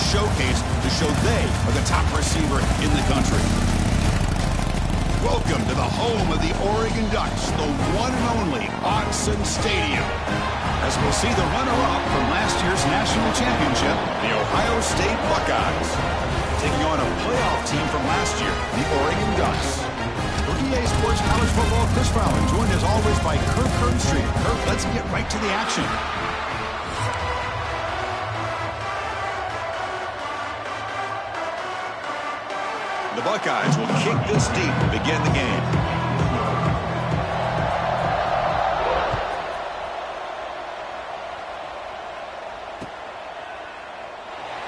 showcase to show they are the top receiver in the country. Welcome to the home of the Oregon Ducks, the one and only Autzen Stadium. As we'll see the runner-up from last year's national championship, the Ohio State Buckeyes, taking on a playoff team from last year, the Oregon Ducks. For EA Sports College Football, Chris Fowler, joined as always by Kirk Herbstreit. Kirk, let's get right to the action. The Buckeyes will kick this deep to begin the game.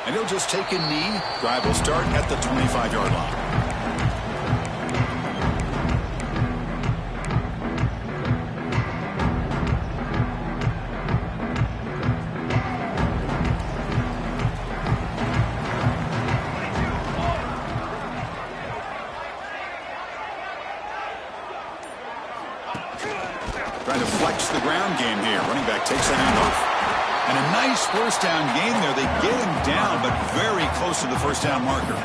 And he'll just take a knee. Drive will start at the 25-yard line. Trying to flex the ground game here. Running back takes the handoff. And a nice first down gain there. They get him down, but very close to the first down marker.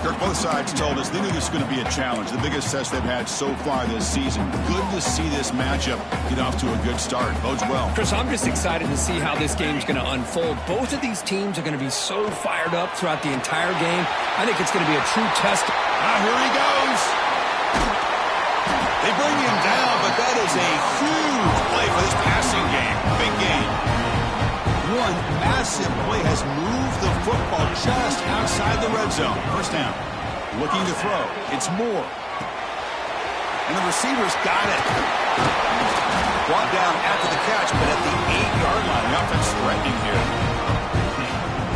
Kirk, both sides told us they knew this was going to be a challenge. The biggest test they've had so far this season. Good to see this matchup get off to a good start. Bodes well. Chris, I'm just excited to see how this game's going to unfold. Both of these teams are going to be so fired up throughout the entire game. I think it's going to be a true test. Here he goes. They bring him down, but that is a huge play for this passing game. Big game. One massive play has moved the football just outside the red zone. First down. Looking to throw. It's Moore. And the receiver's got it. Brought down after the catch, but at the 8-yard line. The offense threatening here.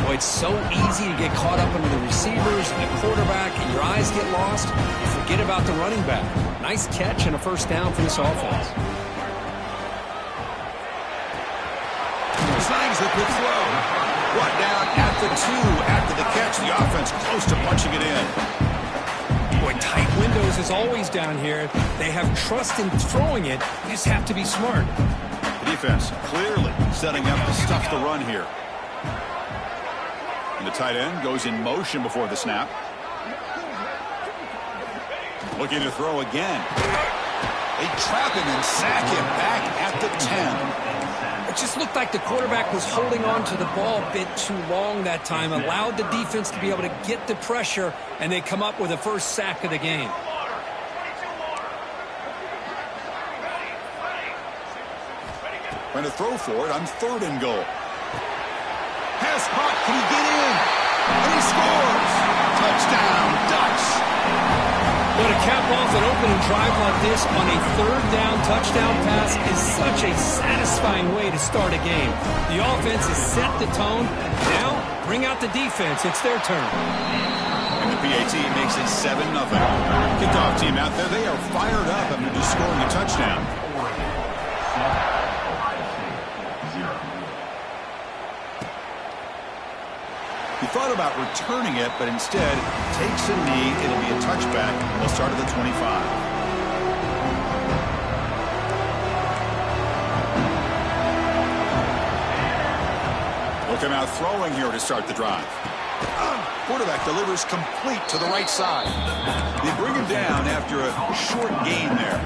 Boy, it's so easy to get caught up under the receivers and the quarterback, and your eyes get lost. You forget about the running back. Nice catch and a first down for this offense. Signs the quick throw. Brought down at the 2 after the catch. The offense close to punching it in. Boy, tight windows is always down here. They have trust in throwing it. You just have to be smart. The defense clearly setting up to stuff the run here. And the tight end goes in motion before the snap. Looking to throw again. They trap him and sack him back at the 10. It just looked like the quarterback was holding on to the ball a bit too long that time, allowed the defense to be able to get the pressure, and they come up with the first sack of the game. Trying to throw for it on 3rd and goal. Pass caught. Can he get in? And he scores. Touchdown, Ducks. But to cap off an opening drive like this on a 3rd down touchdown pass is such a satisfying way to start a game. The offense has set the tone. Now, bring out the defense. It's their turn. And the PAT makes it 7-0. Kickoff team out there. They are fired up after just scoring a touchdown. He thought about returning it, but instead takes a knee. It'll be a touchback. They'll start at the 25. Look him out throwing here to start the drive. Quarterback delivers complete to the right side. They bring him down after a short gain there.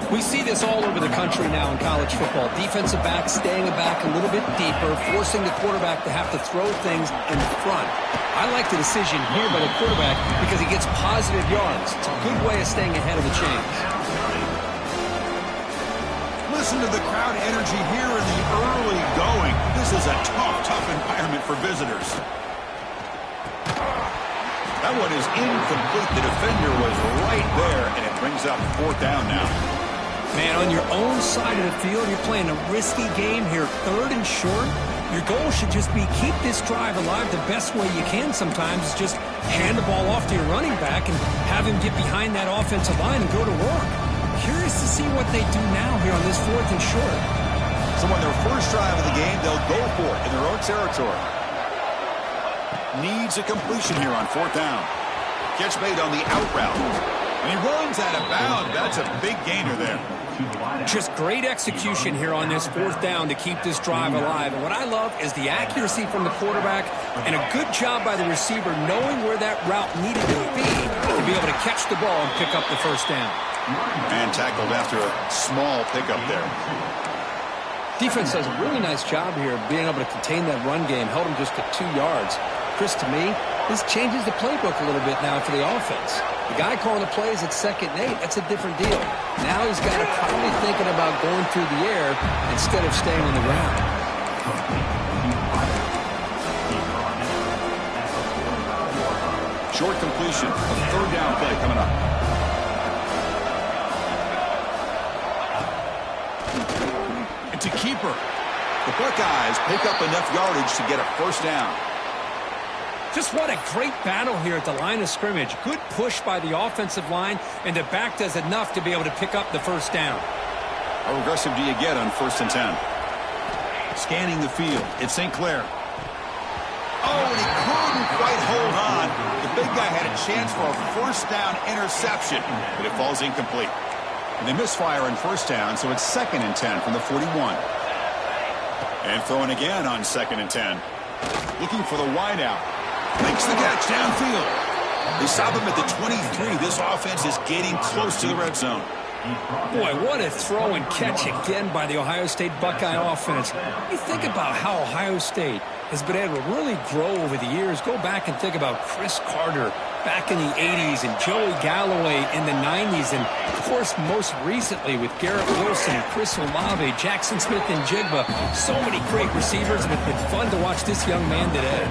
We see this all over the country now in college football. Defensive backs staying back a little bit deeper, forcing the quarterback to have to throw things in front. I like the decision here by the quarterback because he gets positive yards. It's a good way of staying ahead of the chains. Listen to the crowd energy here in the early going. This is a tough environment for visitors. That one is incomplete. The defender was right there, and it brings up 4th down now. Man, on your own side of the field, you're playing a risky game here. 3rd and short. Your goal should just be keep this drive alive the best way you can sometimes is just hand the ball off to your running back and have him get behind that offensive line and go to work. Curious to see what they do now here on this 4th and short. So on their first drive of the game, they'll go for it in their own territory. Needs a completion here on 4th down. Catch made on the out route. And he runs out of bounds. That's a big gainer there. Just great execution here on this fourth down to keep this drive alive. And what I love is the accuracy from the quarterback and a good job by the receiver knowing where that route needed to be able to catch the ball and pick up the first down. And tackled after a small pickup there. Defense does a really nice job here of being able to contain that run game, held him just at 2 yards. Chris, to me, this changes the playbook a little bit now for the offense. The guy calling the plays at 2nd and 8, that's a different deal. Now he's got to probably thinking about going through the air instead of staying on the ground. Short completion, a third down play coming up. It's a keeper. The Buckeyes pick up enough yardage to get a first down. Just what a great battle here at the line of scrimmage. Good push by the offensive line, and the back does enough to be able to pick up the first down. How aggressive do you get on 1st and 10? Scanning the field. It's St. Clair. Oh, and he couldn't quite hold on. The big guy had a chance for a first down interception, but it falls incomplete. And they misfire on 1st down, so it's 2nd and 10 from the 41. And throwing again on 2nd and 10. Looking for the wideout. Makes the catch downfield. They stop him at the 23. This offense is getting close to the red zone. Boy, what a throw and catch again by the Ohio State Buckeye offense. You think about how Ohio State has been able to really grow over the years. Go back and think about Chris Carter back in the 80s and Joey Galloway in the 90s. And, of course, most recently with Garrett Wilson, Chris Olave, Jackson Smith, and Jigba. So many great receivers, and it's been fun to watch this young man today.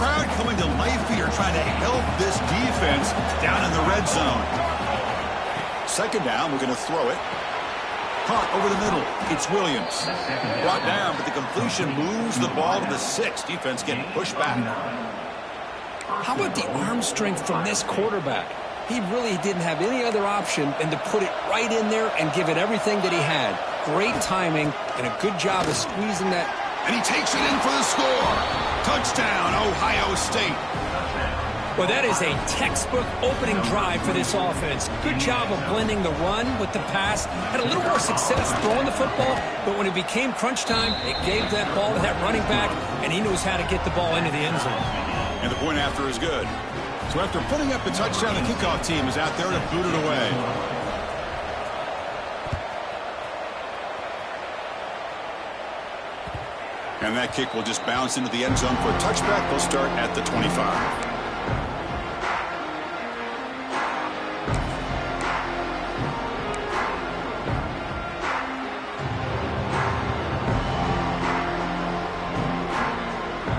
Crowd coming to life here, trying to help this defense down in the red zone. 2nd down, we're going to throw it. Caught over the middle. It's Williams. Brought down, but the completion moves the ball to the 6. Defense getting pushed back. How about the arm strength from this quarterback? He really didn't have any other option than to put it right in there and give it everything that he had. Great timing and a good job of squeezing that. And he takes it in for the score. Touchdown, Ohio State. Well, that is a textbook opening drive for this offense. Good job of blending the run with the pass. Had a little more success throwing the football, but when it became crunch time, it gave that ball to that running back, and he knows how to get the ball into the end zone. And the point after is good. So after putting up the touchdown, the kickoff team is out there to boot it away. And that kick will just bounce into the end zone for a touchback. They'll start at the 25.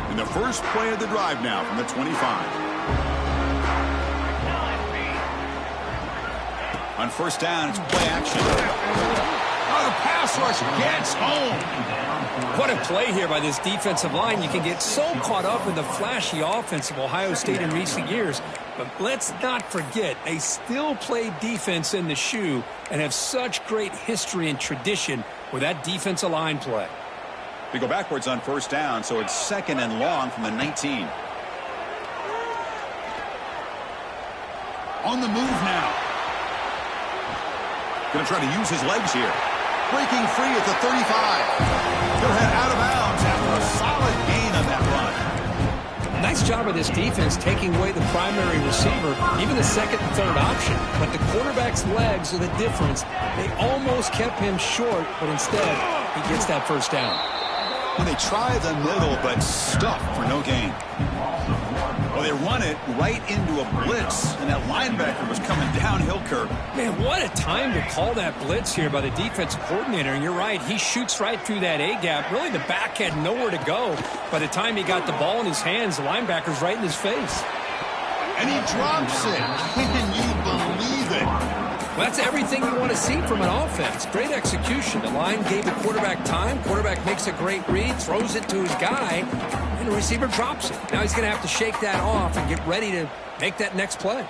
And the first play of the drive now from the 25. On 1st down, it's play action. Oh, the pass rush gets home. What a play here by this defensive line. You can get so caught up in the flashy offense of Ohio State in recent years. But let's not forget, they still play defense in the shoe and have such great history and tradition with that defensive line play. They go backwards on 1st down, so it's 2nd and long from the 19. On the move now. Going to try to use his legs here. Breaking free at the 35. He'll head out of bounds after a solid gain on that run. Nice job of this defense taking away the primary receiver, even the 2nd and 3rd option. But the quarterback's legs are the difference. They almost kept him short, but instead, he gets that first down. When they try the middle, but stuffed for no gain. Well, they run it right into a blitz, and that linebacker was coming downhill curve. Man, what a time to call that blitz here by the defensive coordinator. And you're right, he shoots right through that A-gap. Really, the back had nowhere to go. By the time he got the ball in his hands, the linebacker's right in his face. And he drops it. Can you believe it? Well, that's everything you want to see from an offense. Great execution. The line gave the quarterback time. Quarterback makes a great read, throws it to his guy, and the receiver drops it. Now he's going to have to shake that off and get ready to make that next play.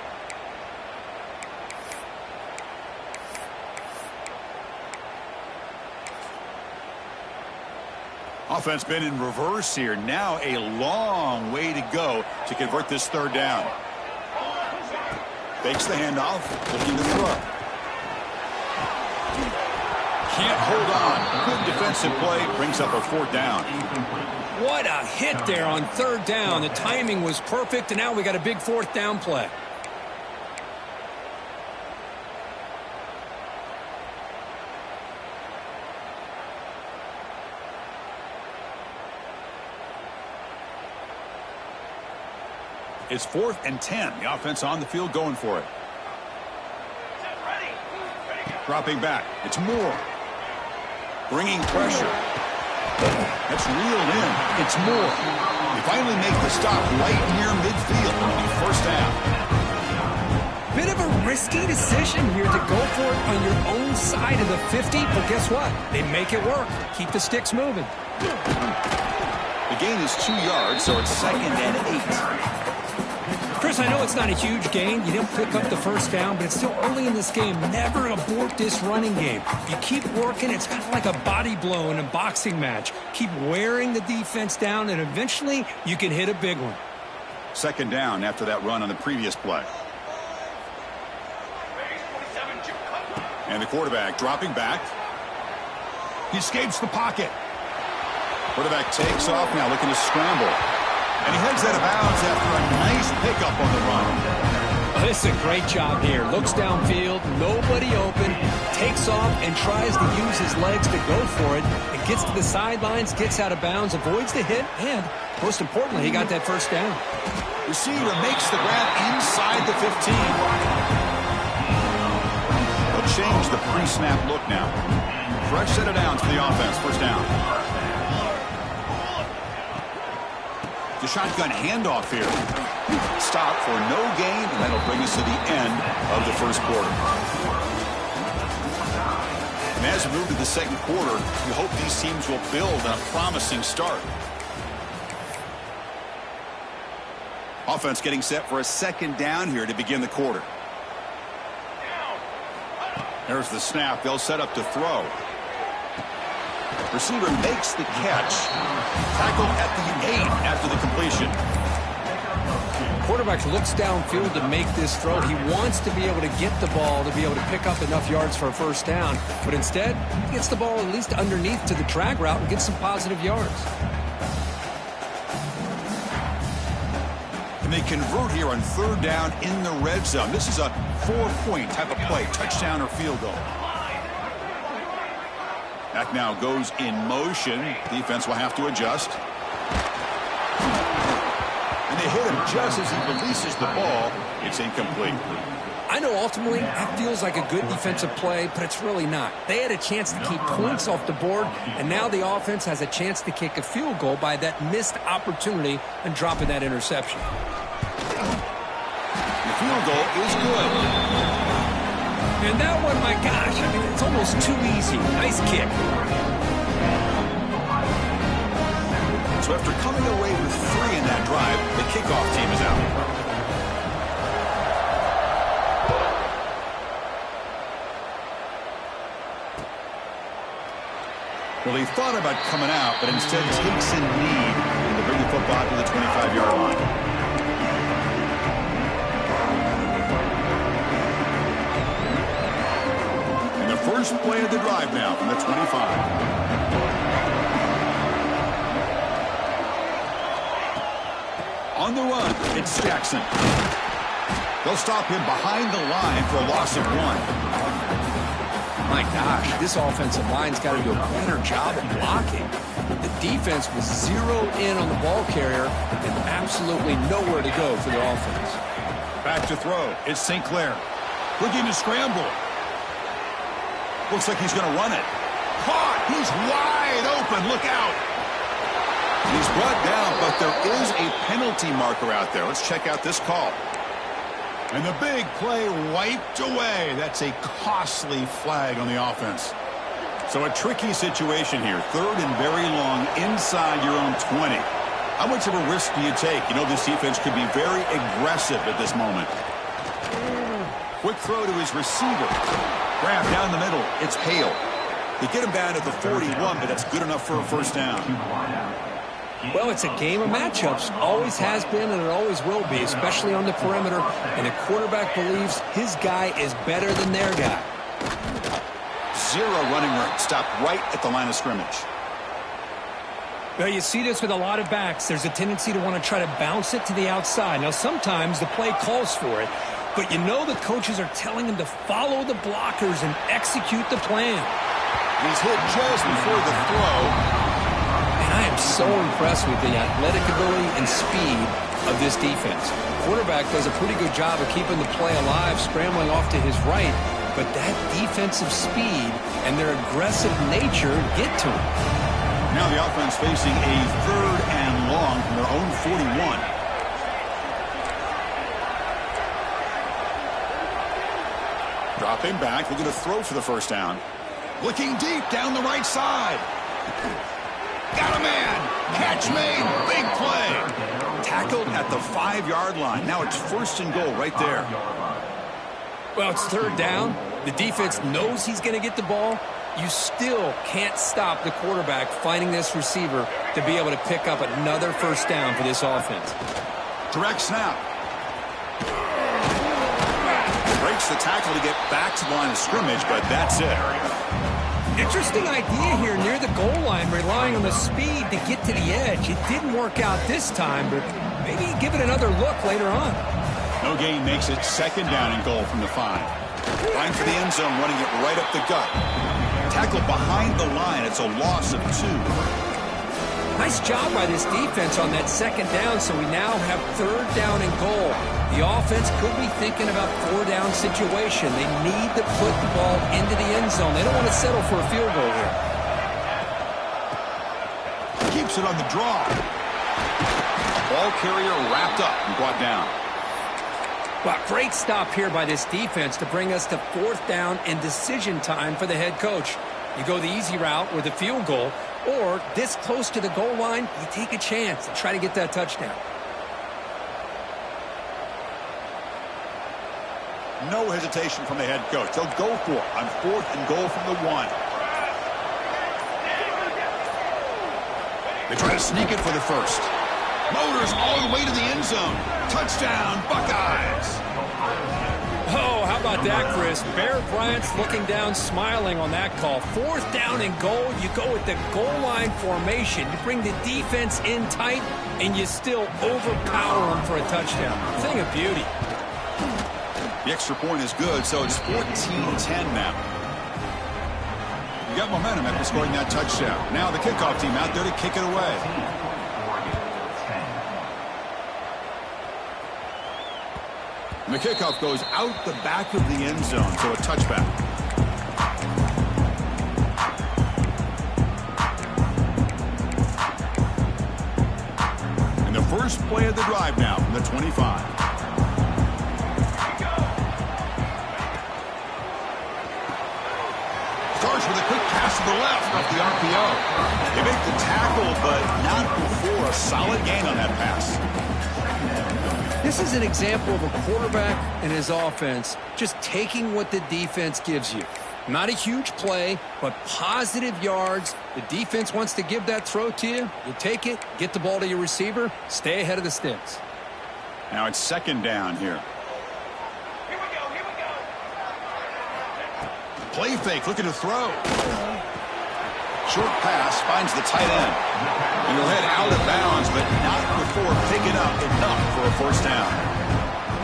Offense been in reverse here. Now a long way to go to convert this third down. Fakes the handoff, looking to throw. Can't hold on. Good defensive play, brings up a fourth down. What a hit there on third down. The timing was perfect, and now we got a big fourth down play. It's 4th and 10. The offense on the field going for it. Dropping back. It's Moore. Bringing pressure. That's reeled in. It's Moore. They finally make the stop right near midfield. It'll be first down. Bit of a risky decision here to go for it on your own side of the 50, but guess what? They make it work. Keep the sticks moving. The gain is 2 yards, so it's 2nd and 8. Chris, I know it's not a huge gain. You didn't pick up the first down, but it's still early in this game. Never abort this running game. You keep working. It's kind of like a body blow in a boxing match. Keep wearing the defense down, and eventually you can hit a big one. 2nd down after that run on the previous play. And the quarterback dropping back. He escapes the pocket. Quarterback takes off now, looking to scramble. And he heads out of bounds after a nice pickup on the run. Oh, this is a great job here. Looks downfield, nobody open, takes off and tries to use his legs to go for it. And gets to the sidelines, gets out of bounds, avoids the hit, and most importantly, he got that first down. Receiver makes the grab inside the 15. They'll change the pre-snap look now. Fresh set of downs for the offense. First down. The shotgun handoff here. Stop for no gain, and that'll bring us to the end of the first quarter. And as we move to the second quarter, you hope these teams will build on a promising start. Offense getting set for a 2nd down here to begin the quarter. There's the snap. They'll set up to throw. Receiver makes the catch. Tackle at the 8 after the completion. Quarterback looks downfield to make this throw. He wants to be able to get the ball to be able to pick up enough yards for a first down. But instead, he gets the ball at least underneath to the drag route and gets some positive yards. And they convert here on 3rd down in the red zone. This is a 4-point type of play, touchdown or field goal. Back now goes in motion. Defense will have to adjust. And they hit him just as he releases the ball. It's incomplete. I know ultimately that feels like a good defensive play, but it's really not. They had a chance to keep points off the board, and now the offense has a chance to kick a field goal by that missed opportunity and dropping that interception. The field goal is good. And that one, my gosh, I mean, it's almost too easy. Nice kick. So after coming away with 3 in that drive, the kickoff team is out. Well, he thought about coming out, but instead takes a knee to bring the football to the 25-yard line. First play of the drive now from the 25. On the run, it's Jackson. They'll stop him behind the line for a loss of 1. My gosh, this offensive line's got to do a better job of blocking. The defense was zeroed in on the ball carrier and absolutely nowhere to go for the offense. Back to throw. It's St. Clair. Looking to scramble. Looks like he's going to run it. Caught! He's wide open. Look out! He's brought down, but there is a penalty marker out there. Let's check out this call. And the big play wiped away. That's a costly flag on the offense. So a tricky situation here. 3rd and very long inside your own 20. How much of a risk do you take? You know this defense could be very aggressive at this moment. Quick throw to his receiver. Grab down the middle. It's Hale. They get him down at the 41, but that's good enough for a first down. Well, it's a game of matchups. Always has been, and it always will be, especially on the perimeter. And the quarterback believes his guy is better than their guy. Zero running room. Stopped right at the line of scrimmage. Well, you see this with a lot of backs. There's a tendency to want to try to bounce it to the outside. Now, sometimes the play calls for it, but you know the coaches are telling him to follow the blockers and execute the plan. He's hit just before the throw. I am so impressed with the athletic ability and speed of this defense. Quarterback does a pretty good job of keeping the play alive, scrambling off to his right, but that defensive speed and their aggressive nature get to him. Now the offense facing a 3rd and long from their own 41. Dropping back, looking to throw for the first down. Looking deep down the right side. Got a man. Catch made. Big play. Tackled at the 5-yard line. Now it's 1st and goal right there. Well, it's 3rd down. The defense knows he's going to get the ball. You still can't stop the quarterback finding this receiver to be able to pick up another first down for this offense. Direct snap. Breaks the tackle to get back to the line of scrimmage, but that's it. Interesting idea here near the goal line, relying on the speed to get to the edge. It didn't work out this time, but maybe give it another look later on. No gain makes it 2nd down and goal from the 5. Line for the end zone, running it right up the gut. Tackle behind the line. It's a loss of 2. Nice job by this defense on that 2nd down, so we now have 3rd down and goal. The offense could be thinking about 4-down situation. They need to put the ball into the end zone. They don't want to settle for a field goal here. Keeps it on the draw. Ball carrier wrapped up and brought down. Well, great stop here by this defense to bring us to 4th down and decision time for the head coach. You go the easy route with a field goal, or this close to the goal line, you take a chance to try to get that touchdown. No hesitation from the head coach. They'll go for it on 4th and goal from the 1. They try to sneak it for the first. Motors all the way to the end zone. Touchdown, Buckeyes. Oh, how about that, Chris? Bear Bryant's looking down, smiling on that call. 4th down and goal. You go with the goal line formation. You bring the defense in tight, and you still overpower them for a touchdown. Thing of beauty. The extra point is good, so it's 14-10 now. You got momentum after scoring that touchdown. Now the kickoff team out there to kick it away. And the kickoff goes out the back of the end zone, so a touchback. And the first play of the drive now from the 25. Starts with a quick pass to the left off the RPO. They make the tackle, but not before a solid gain on that pass. This is an example of a quarterback and his offense just taking what the defense gives you. Not a huge play, but positive yards. The defense wants to give that throw to you. You take it, get the ball to your receiver, stay ahead of the sticks. Now it's 2nd down here. Play fake, looking to throw. Short pass finds the tight end. And he'll head out of bounds, but not before picking up enough for a first down.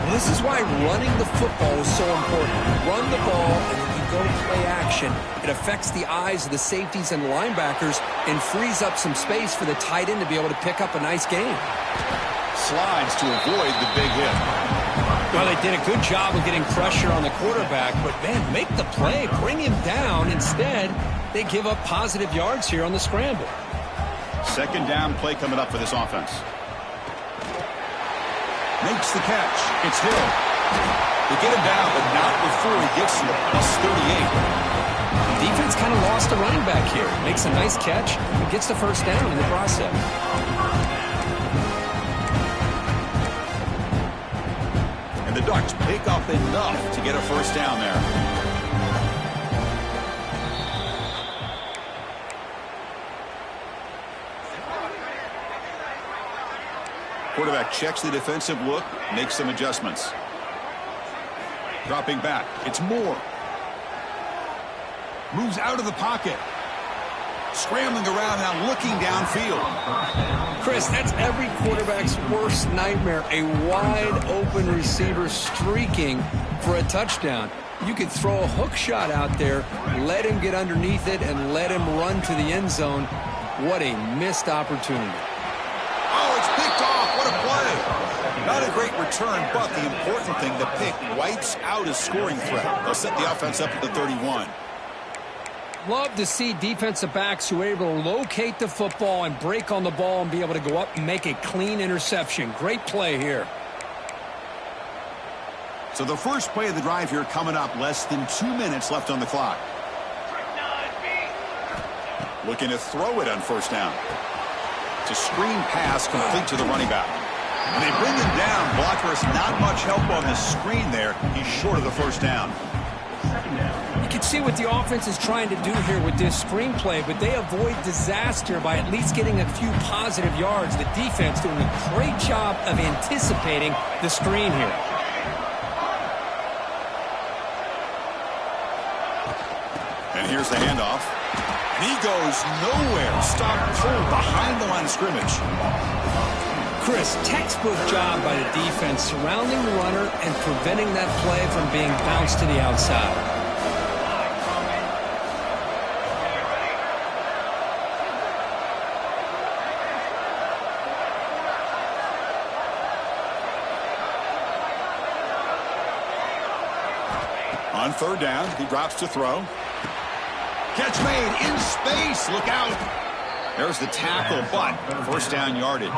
Well, this is why running the football is so important. You run the ball, and then you go play action. It affects the eyes of the safeties and linebackers and frees up some space for the tight end to be able to pick up a nice gain. Slides to avoid the big hit. Well, they did a good job of getting pressure on the quarterback, but, man, make the play, bring him down. Instead, they give up positive yards here on the scramble. 2nd down play coming up for this offense. Makes the catch. It's Hill. They get him down, but not before he gets to the +38. The defense kind of lost a running back here. Makes a nice catch and gets the first down in the process. And the Ducks pick up enough to get a first down there. Quarterback checks the defensive look, makes some adjustments. Dropping back. It's Moore. Moves out of the pocket. Scrambling around now, looking downfield. Chris, that's every quarterback's worst nightmare. A wide-open receiver streaking for a touchdown. You could throw a hook shot out there, let him get underneath it, and let him run to the end zone. What a missed opportunity. Oh, it's picked off. What a play. Not a great return, but the important thing, the pick wipes out a scoring threat. They'll set the offense up at the 31. Love to see defensive backs who are able to locate the football and break on the ball and be able to go up and make a clean interception. Great play here. So the first play of the drive here coming up, less than 2 minutes left on the clock. Looking to throw it on first down. It's a screen pass complete to the running back. And they bring him down. Blockers not much help on the screen there. He's short of the first down. You can see what the offense is trying to do here with this screenplay, but they avoid disaster by at least getting a few positive yards. The defense doing a great job of anticipating the screen here. And here's the handoff. And he goes nowhere. Stopped cold behind the line of scrimmage. Chris, textbook job by the defense surrounding the runner and preventing that play from being bounced to the outside. On third down, he drops to throw. Catch made in space. Look out. There's the tackle, but first down yardage.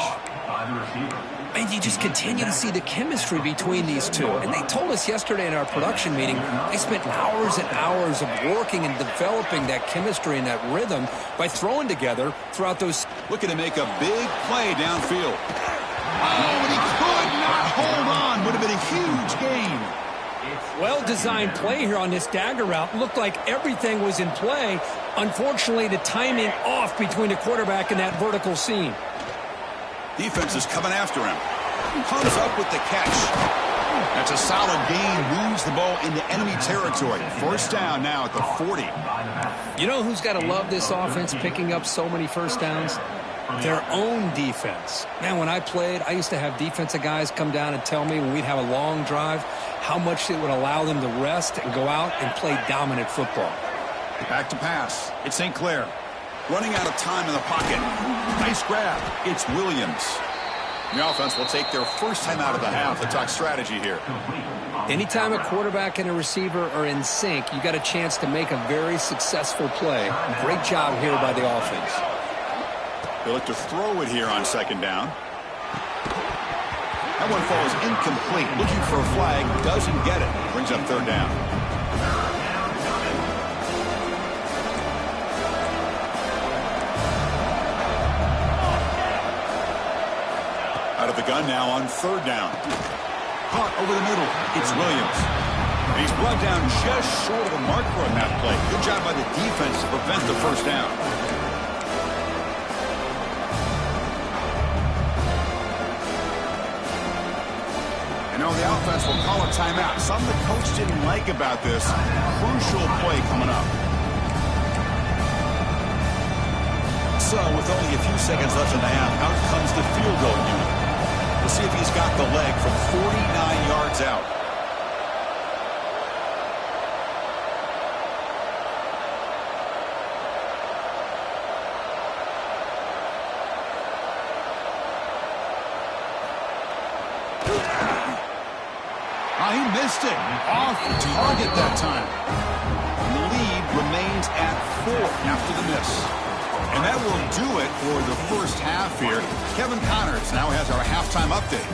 And you just continue to see the chemistry between these two. And they told us yesterday in our production meeting, they spent hours and hours of working and developing that chemistry and that rhythm by throwing together throughout those. Looking to make a big play downfield. Oh, and he could not hold on. Would have been a huge gain. Well-designed play here on this dagger route. Looked like everything was in play. Unfortunately, the timing off between the quarterback and that vertical seam. Defense is coming after him. Comes up with the catch. That's a solid gain. Moves the ball into enemy territory. First down now at the 40. You know who's got to love this offense picking up so many first downs? Their own defense. Man, when I played, I used to have defensive guys come down and tell me when we'd have a long drive how much it would allow them to rest and go out and play dominant football. Back to pass. It's St. Clair. Running out of time in the pocket. Nice grab. It's Williams. The offense will take their first time out of the half to talk strategy here. Anytime a quarterback and a receiver are in sync, you got a chance to make a very successful play. Great job here by the offense. They look to throw it here on second down. That one falls incomplete. Looking for a flag. Doesn't get it. Brings up third down. Out of the gun now on third down. Caught over the middle. It's Williams. And he's brought down just short of the marker on that play. Good job by the defense to prevent the first down. You know, the offense will call a timeout. Something the coach didn't like about this. Crucial play coming up. So, with only a few seconds left in the half, out comes the field goal unit. We'll see if he's got the leg from 49 yards out. He missed it. Off target that time. And the lead remains at 4 after the miss. And that will do it for the first half here. Kevin Connors now has our halftime update.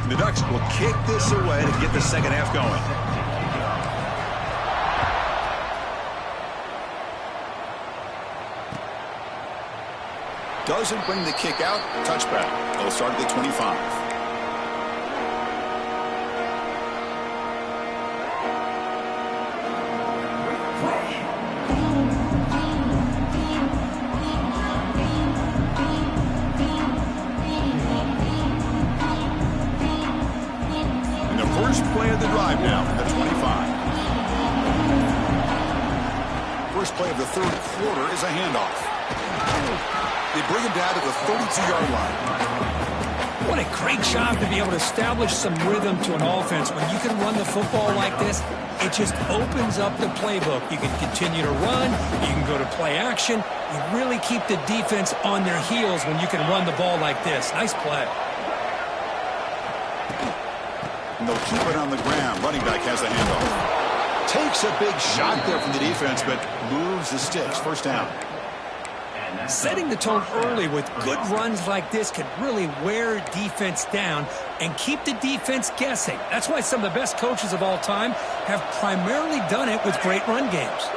The Ducks will kick this away to get the second half going. Doesn't bring the kick out. Touchback. They'll start at the 25. started the drive now from the 25. First play of the third quarter is a handoff. They bring him down to the 32-yard line. What a great job to be able to establish some rhythm to an offense. When you can run the football like this, it just opens up the playbook. You can continue to run. You can go to play action. You really keep the defense on their heels when you can run the ball like this. Nice play. And they'll keep it on the ground. Running back has the handoff. Takes a big shot there from the defense, but moves the sticks. First down. Setting the tone early with good runs like this can really wear defense down and keep the defense guessing. That's why some of the best coaches of all time have primarily done it with great run games.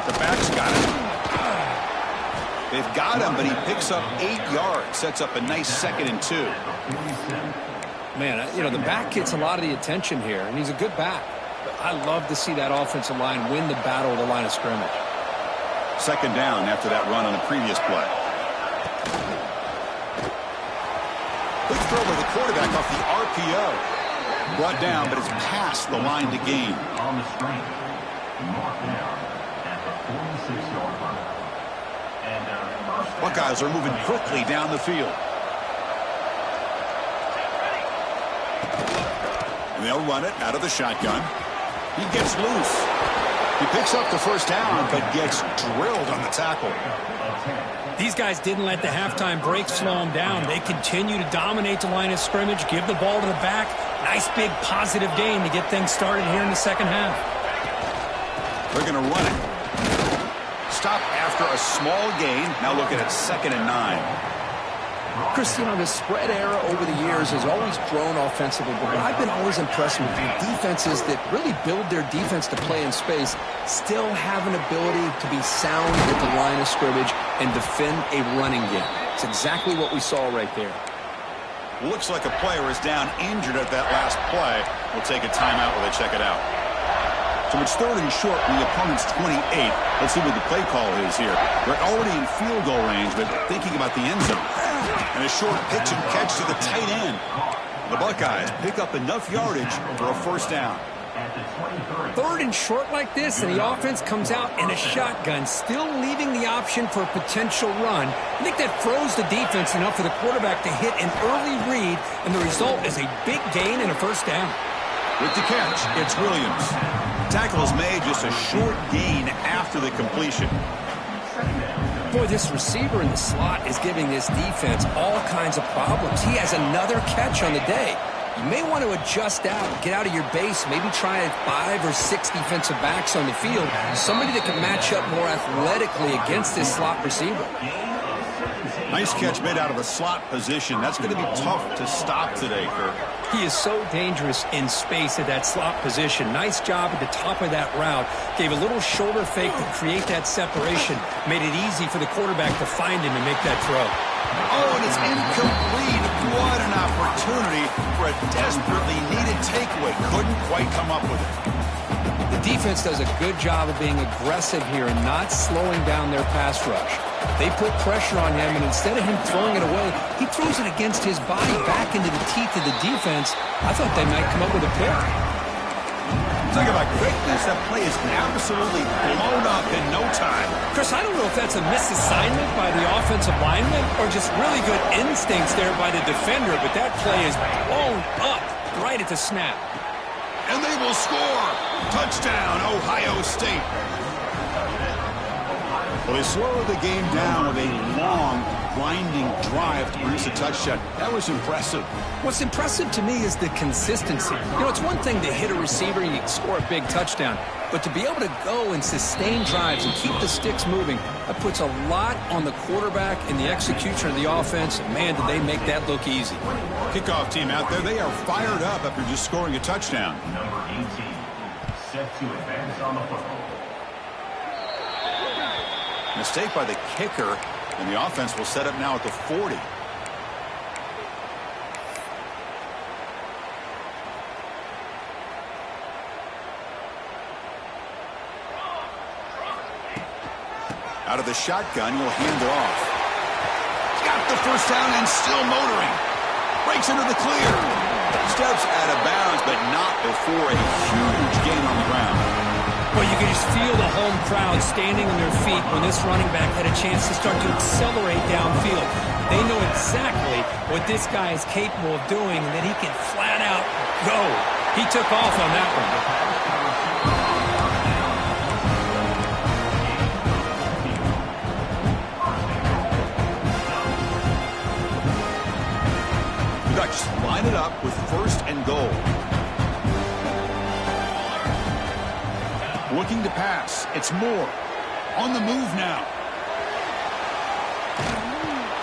The back's got it. They've got him, but he picks up 8 yards. Sets up a nice 2nd and 2. Man, you know, the back gets a lot of the attention here, and he's a good back. I love to see that offensive line win the battle at the line of scrimmage. 2nd down after that run on the previous play. Quick throw by the quarterback off the RPO. Brought down, but it's past the line to gain. On the screen. Marked down at the 46-yard line. And Buckeyes are moving quickly down the field. And they'll run it out of the shotgun. He gets loose. He picks up the first down, but gets drilled on the tackle. These guys didn't let the halftime break slow them down. They continue to dominate the line of scrimmage, give the ball to the back. Nice big positive gain to get things started here in the second half. They're going to run it. Stop after a small gain. Now looking at 2nd and 9. Chris, you know, the spread era over the years has always grown offensively, but I've been always impressed with the defenses that really build their defense to play in space, still have an ability to be sound at the line of scrimmage and defend a running game. It's exactly what we saw right there. Looks like a player is down injured at that last play. We'll take a timeout while they check it out. So it's 3rd and short from the opponent's 28. Let's see what the play call is here. They're already in field goal range, but thinking about the end zone. And a short pitch and catch to the tight end. The Buckeyes pick up enough yardage for a first down. 3rd and short like this, and the offense comes out in a shotgun, still leaving the option for a potential run. I think that froze the defense enough for the quarterback to hit an early read, and the result is a big gain and a first down. With the catch, it's Williams. Tackle is made, just a short gain after the completion. Boy, this receiver in the slot is giving this defense all kinds of problems. He has another catch on the day. You may want to adjust out, get out of your base, maybe try 5 or 6 defensive backs on the field, somebody that can match up more athletically against this slot receiver. Nice catch made out of a slot position. That's going to be tough to stop today, Kirk. He is so dangerous in space at that slot position. Nice job at the top of that route. Gave a little shoulder fake to create that separation. Made it easy for the quarterback to find him and make that throw. Oh, and it's incomplete. What an opportunity for a desperately needed takeaway. Couldn't quite come up with it. The defense does a good job of being aggressive here and not slowing down their pass rush. They put pressure on him, and instead of him throwing it away, he throws it against his body back into the teeth of the defense. I thought they might come up with a pick. Talk about quickness. That play is absolutely blown up in no time. Chris, I don't know if that's a misassignment by the offensive lineman or just really good instincts there by the defender, but that play is blown up right at the snap. And they will score. Touchdown, Ohio State. Well, they slowed the game down with a long, grinding drive to produce a touchdown. That was impressive. What's impressive to me is the consistency. You know, it's one thing to hit a receiver and you score a big touchdown, but to be able to go and sustain drives and keep the sticks moving, that puts a lot on the quarterback and the execution of the offense. And man, did they make that look easy. Kickoff team out there, they are fired up after just scoring a touchdown. Number 18, set to advance on the football. Mistake by the kicker, and the offense will set up now at the 40. Out of the shotgun, he'll hand it off. Got the first down and still motoring. Breaks into the clear. Steps out of bounds, but not before a huge gain on the ground. Well, you can just feel the home crowd standing on their feet when this running back had a chance to start to accelerate downfield. They know exactly what this guy is capable of doing and that he can flat out go. He took off on that one. The Ducks line it up with first and goal. Looking to pass. It's Moore. On the move now.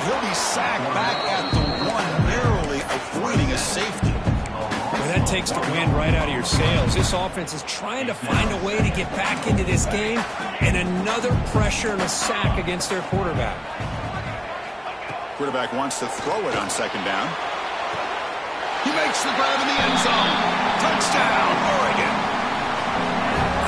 He'll be sacked back at the one, narrowly avoiding a safety. Well, that takes the wind right out of your sails. This offense is trying to find a way to get back into this game, and another pressure and a sack against their quarterback. Quarterback wants to throw it on second down. He makes the grab in the end zone. Touchdown, Oregon.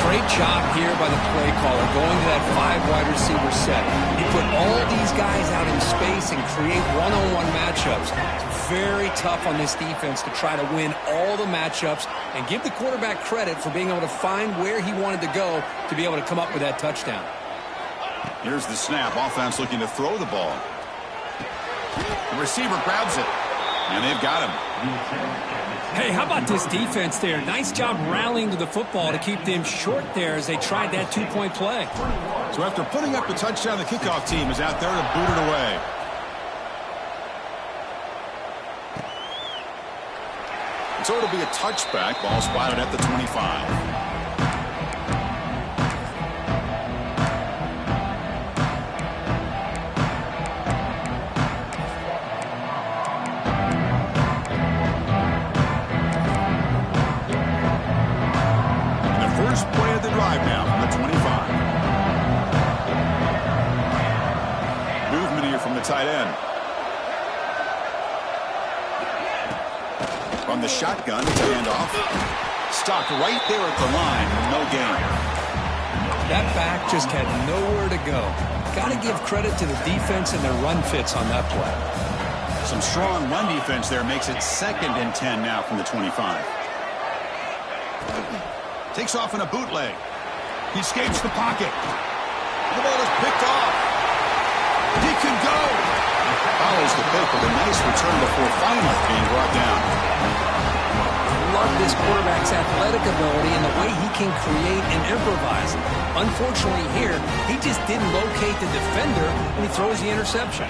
Great job here by the play caller going to that 5 wide receiver set. He put all these guys out in space and create one-on-one matchups. It's very tough on this defense to try to win all the matchups and give the quarterback credit for being able to find where he wanted to go to be able to come up with that touchdown. Here's the snap. Offense looking to throw the ball. The receiver grabs it, and they've got him. Hey, how about this defense there? Nice job rallying to the football to keep them short there as they tried that two-point play. So after putting up the touchdown, the kickoff team is out there to boot it away. So it'll be a touchback. Ball spotted at the 25. Tight end. From the shotgun, it's a handoff. Stopped right there at the line. No gain. That back just had nowhere to go. Got to give credit to the defense and their run fits on that play. Some strong run defense there makes it 2nd and 10 now from the 25. Takes off in a bootleg. He escapes the pocket. The ball is picked off. He can go. Follows the pick with a nice return before finally being brought down. Love this quarterback's athletic ability and the way he can create and improvise. Unfortunately here, he just didn't locate the defender when he throws the interception.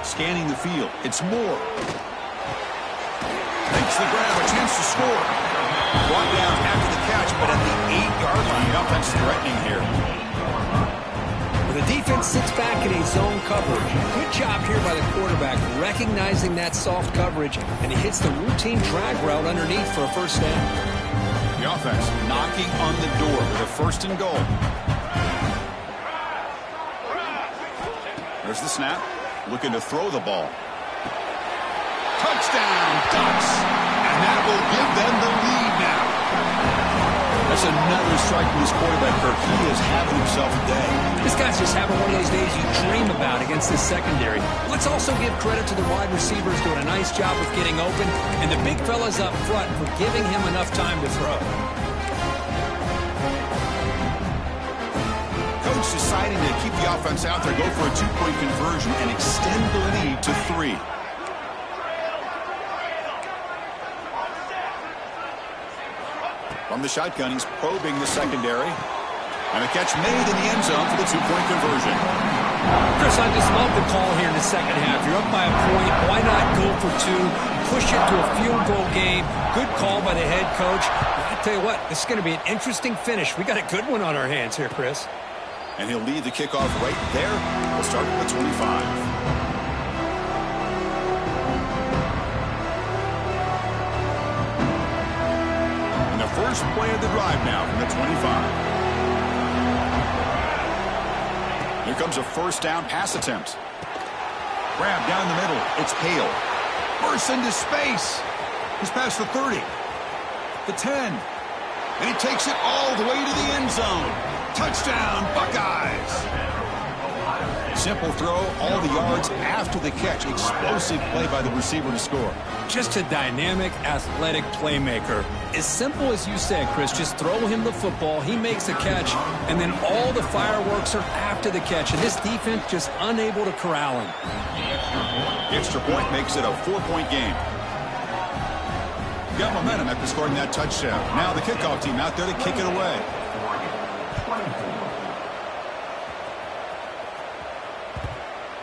Scanning the field. It's Moore. Makes the grab. A chance to score. Brought down after the catch, but at the 8-yard line. The offense threatening here. The defense sits back in a zone coverage. Good job here by the quarterback recognizing that soft coverage, and he hits the routine drag route underneath for a first down. The offense knocking on the door with a 1st and goal. There's the snap. Looking to throw the ball. Touchdown, Ducks! And that will give them the lead now. That's another strike from this quarterback, Kirk. He is having himself a day. This guy's just having one of those days you dream about against this secondary. Let's also give credit to the wide receivers doing a nice job of getting open, and the big fellas up front for giving him enough time to throw. Coach deciding to keep the offense out there, go for a 2-point conversion, and extend the lead to 3. From the shotgun, he's probing the secondary. And a catch made in the end zone for the 2-point conversion. Chris, I just love the call here in the second half. You're up by a point. Why not go for 2? Push it to a field goal game. Good call by the head coach. I tell you what, this is going to be an interesting finish. We got a good one on our hands here, Chris. And he'll lead the kickoff right there. We'll start with the 25. First play of the drive now from the 25. Here comes a first down pass attempt. Grab down the middle. It's Hale. Bursts into space. He's past the 30. The 10. And he takes it all the way to the end zone. Touchdown, Buckeyes. Simple throw, all the yards after the catch. Explosive play by the receiver to score. Just a dynamic, athletic playmaker. As simple as you said, Chris, just throw him the football, he makes a catch, and then all the fireworks are after the catch. And this defense just unable to corral him. The extra point makes it a 4-point game. Got momentum after scoring that touchdown. Now the kickoff team out there to kick it away.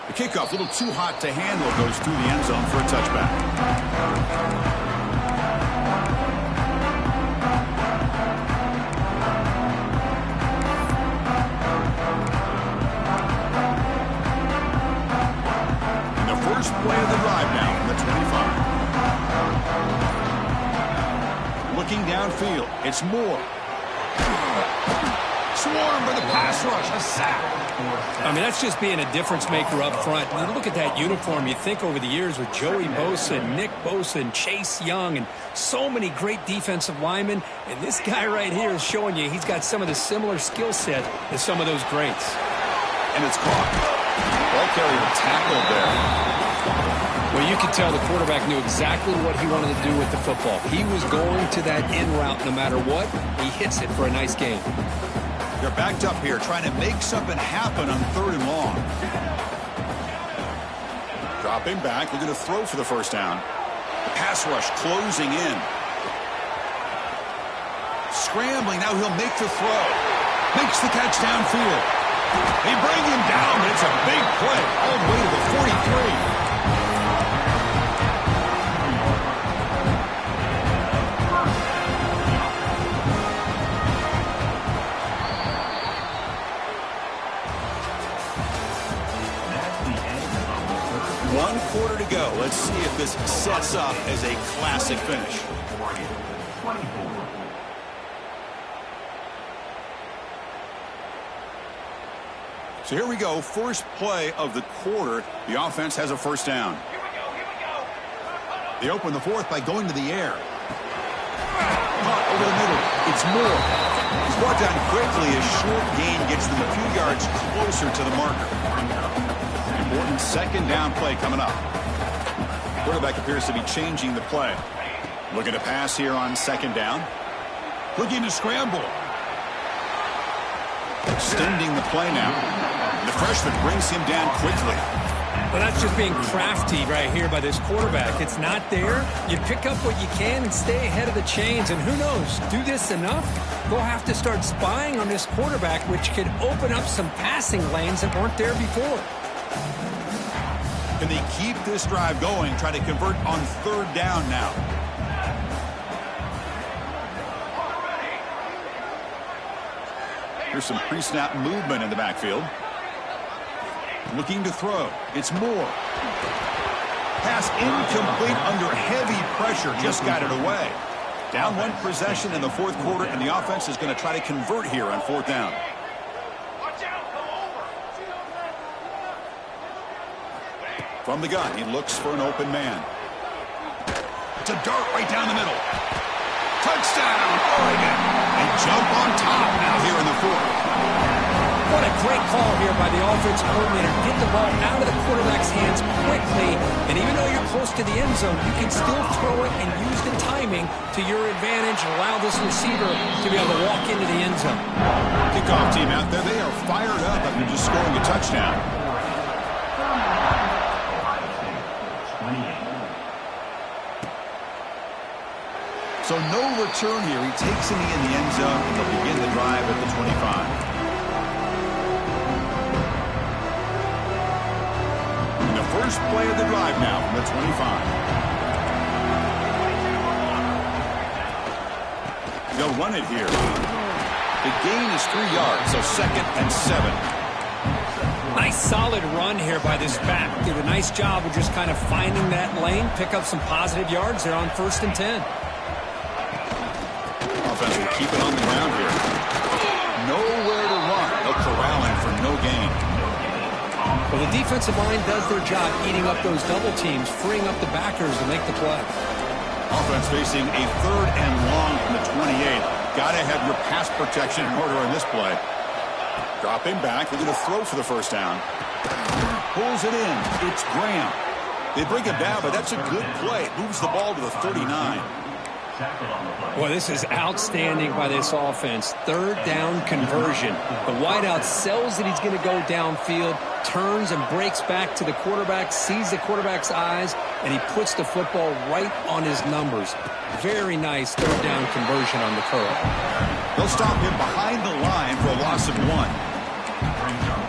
The kickoff, a little too hot to handle, goes through the end zone for a touchback. And the first play of the drive now from the 25. Looking downfield, it's Moore. Swarmed by the pass rush, a sack. I mean, that's just being a difference maker up front. You look at that uniform, you think over the years with Joey Bosa, Nick Bosa, and Chase Young, and so many great defensive linemen, and this guy right here is showing you he's got some of the similar skill set as some of those greats. And it's caught. Ball carrier tackled there. Well, you could tell the quarterback knew exactly what he wanted to do with the football. He was going to that in route no matter what. He hits it for a nice gain. They're backed up here, trying to make something happen on 3rd and long. Dropping back, looking to throw for the first down. The pass rush closing in. Scrambling, now he'll make the throw. Makes the catch downfield. They bring him down, but it's a big play all the way to the 43. One quarter to go. Let's see if this sets up as a classic finish. So here we go. First play of the quarter. The offense has a first down. They open the fourth by going to the air. Caught over the middle. It's Moore. He's brought down quickly. A short gain gets them a few yards closer to the marker. Important second down play coming up. Quarterback appears to be changing the play. Looking to pass here on second down. Looking to scramble. Extending the play now. The freshman brings him down quickly. Well, that's just being crafty right here by this quarterback. It's not there. You pick up what you can and stay ahead of the chains. And who knows, do this enough, they'll have to start spying on this quarterback, which could open up some passing lanes that weren't there before. Can they keep this drive going, try to convert on 3rd down now? Here's some pre-snap movement in the backfield. Looking to throw. It's Moore. Pass incomplete under heavy pressure. Just got it away. Down one possession in the 4th quarter, and the offense is going to try to convert here on 4th down. From the gun, he looks for an open man. It's a dart right down the middle. Touchdown, Oregon. They jump on top now here in the 4th. What a great call here by the offensive coordinator. Get the ball out of the quarterback's hands quickly, and even though you're close to the end zone, you can still throw it and use the timing to your advantage and allow this receiver to be able to walk into the end zone. Kickoff team out there, they are fired up after just scoring a touchdown. So no return here. He takes him in the end zone, and they'll begin the drive at the 25. And the first play of the drive now from the 25. They'll run it here. The gain is 3 yards, so 2nd and 7. Nice solid run here by this back. Did a nice job of just kind of finding that lane, pick up some positive yards there on 1st and 10. Offense will keep it on the ground here. Nowhere to run. They'll corral him for no gain. Well, the defensive line does their job eating up those double teams, freeing up the backers to make the play. Offense facing a 3rd and long from the 28. Got to have your pass protection in order on this play. Dropping back. They're going to throw for the first down. Pulls it in. It's Graham. They bring him down, but that's a good play. Moves the ball to the 39. Boy, this is outstanding by this offense. Third down conversion. The wideout sells that he's going to go downfield, turns and breaks back to the quarterback, sees the quarterback's eyes, and he puts the football right on his numbers. Very nice third down conversion on the curl. They'll stop him behind the line for a loss of 1.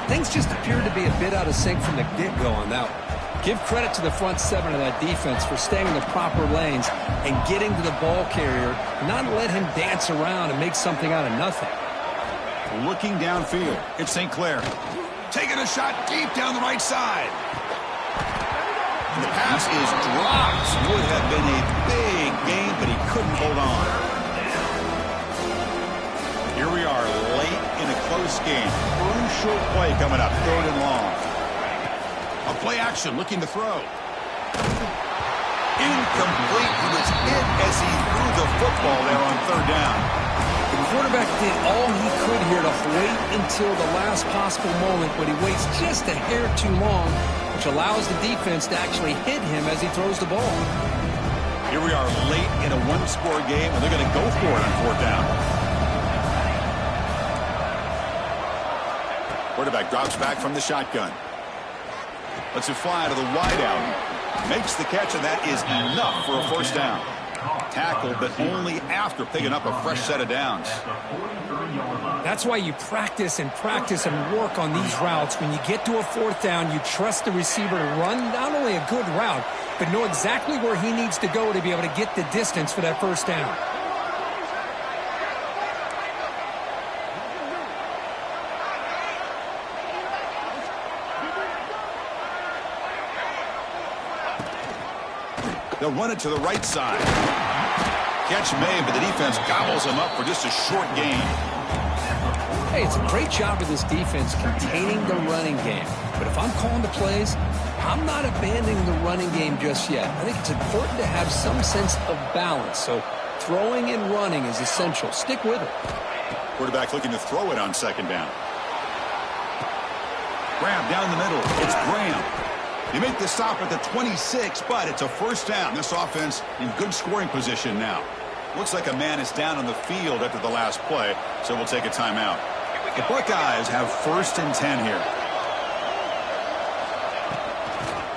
Things just appeared to be a bit out of sync from the get-go on that one. Give credit to the front seven of that defense for staying in the proper lanes and getting to the ball carrier, not let him dance around and make something out of nothing. Looking downfield, it's St. Clair. Taking a shot deep down the right side. And the pass is dropped. Would have been a big gain, but he couldn't hold on. Here we are, late in a close game. Crucial play coming up, 3rd and long. A play action, looking to throw. Incomplete. He was hit as he threw the football there on 3rd down. The quarterback did all he could here to wait until the last possible moment, but he waits just a hair too long, which allows the defense to actually hit him as he throws the ball. Here we are late in a one-score game, and they're going to go for it on 4th down. Quarterback drops back from the shotgun. Lets it fly to the wideout. Makes the catch, and that is enough for a 1st down. Tackled, but only after picking up a fresh set of downs. That's why you practice and practice and work on these routes. When you get to a 4th down, you trust the receiver to run not only a good route, but know exactly where he needs to go to be able to get the distance for that 1st down. They'll run it to the right side. Catch made, but the defense gobbles him up for just a short gain. Hey, it's a great job of this defense containing the running game. But if I'm calling the plays, I'm not abandoning the running game just yet. I think it's important to have some sense of balance. So throwing and running is essential. Stick with it. Quarterback looking to throw it on 2nd down. Grab down the middle. It's Graham. You make the stop at the 26, but it's a 1st down. This offense in good scoring position now. Looks like a man is down on the field after the last play, so we'll take a timeout. The Buckeyes have 1st and 10 here.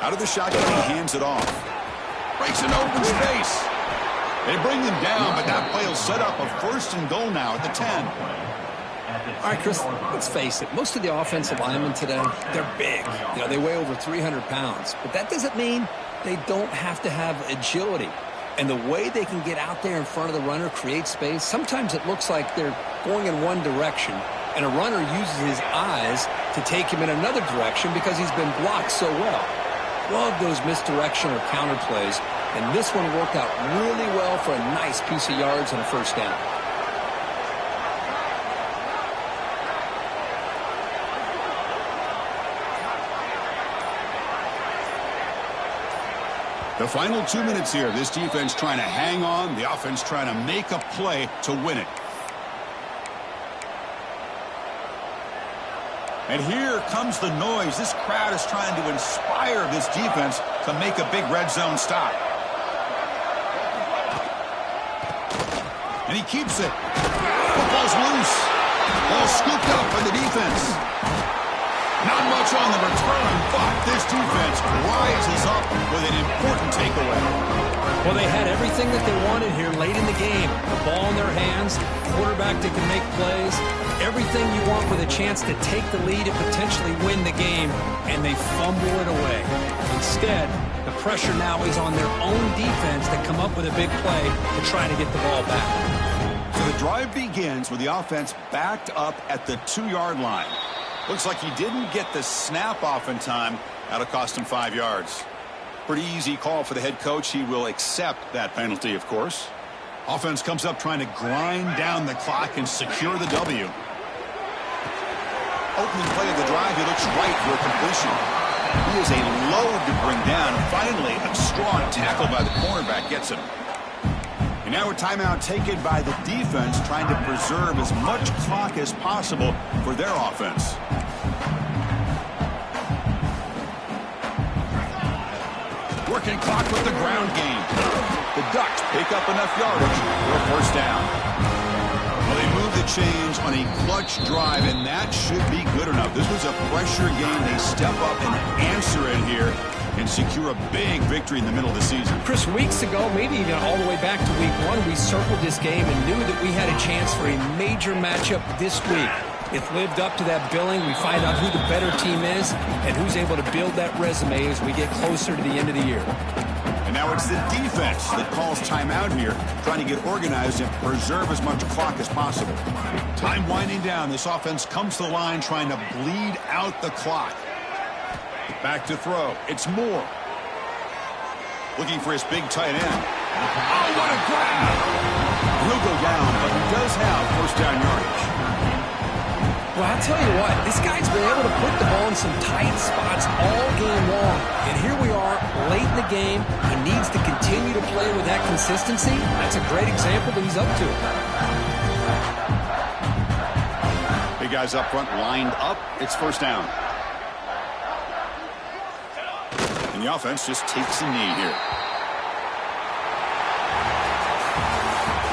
Out of the shotgun, he hands it off. Breaks an open space. They bring him down, but that play will set up a 1st and goal now at the 10. All right, Chris, let's face it. Most of the offensive linemen today, they're big. You know, they weigh over 300 pounds. But that doesn't mean they don't have to have agility. And the way they can get out there in front of the runner, create space, sometimes it looks like they're going in one direction, and a runner uses his eyes to take him in another direction because he's been blocked so well. Love those misdirection or counter plays, and this one worked out really well for a nice piece of yards and a 1st down. The final 2 minutes here. This defense trying to hang on. The offense trying to make a play to win it. And here comes the noise. This crowd is trying to inspire this defense to make a big red zone stop. And he keeps it. Football's loose. Ball scooped up by the defense. Not much on the return, but this defense rises up with an important takeaway. Well, they had everything that they wanted here late in the game. The ball in their hands, quarterback that can make plays, everything you want with a chance to take the lead and potentially win the game, and they fumble it away. Instead, the pressure now is on their own defense to come up with a big play to try to get the ball back. So the drive begins with the offense backed up at the 2-yard line. Looks like he didn't get the snap off in time. That'll cost him 5 yards. Pretty easy call for the head coach. He will accept that penalty, of course. Offense comes up trying to grind down the clock and secure the W. Opening play of the drive, he looks right for a completion. He is a load to bring down. Finally, a strong tackle by the cornerback gets him. And now a timeout taken by the defense, trying to preserve as much clock as possible for their offense. Working clock with the ground game. The Ducks pick up enough yardage for a first down. Well, they move the chains on a clutch drive, and that should be good enough. This was a pressure game. They step up and answer it here and secure a big victory in the middle of the season. Chris, weeks ago, maybe even all the way back to week 1, we circled this game and knew that we had a chance for a major matchup this week. It lived up to that billing. We find out who the better team is and who's able to build that resume as we get closer to the end of the year. And now it's the defense that calls timeout here, trying to get organized and preserve as much clock as possible. Time winding down. This offense comes to the line trying to bleed out the clock. Back to throw. It's Moore. Looking for his big tight end. Oh, what a grab! He'll go down, but he does have first down yardage. Well, I'll tell you what, this guy's been able to put the ball in some tight spots all game long. And here we are, late in the game. He needs to continue to play with that consistency. That's a great example that he's up to. Big guys up front lined up. It's first down. And the offense just takes a knee here.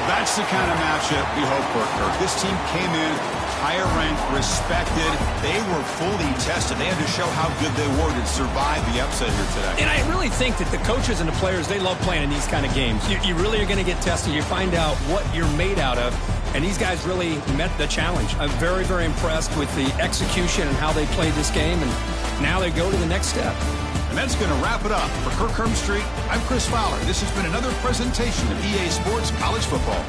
That's the kind of matchup we hope for, Kirk. This team came in higher ranked, respected. They were fully tested. They had to show how good they were to survive the upset here today. And I really think that the coaches and the players, they love playing in these kind of games. You really are going to get tested. You find out what you're made out of. And these guys really met the challenge. I'm very, very impressed with the execution and how they played this game. And now they go to the next step. And that's going to wrap it up. For Kirk Herbstreit, I'm Chris Fowler. This has been another presentation of EA Sports College Football.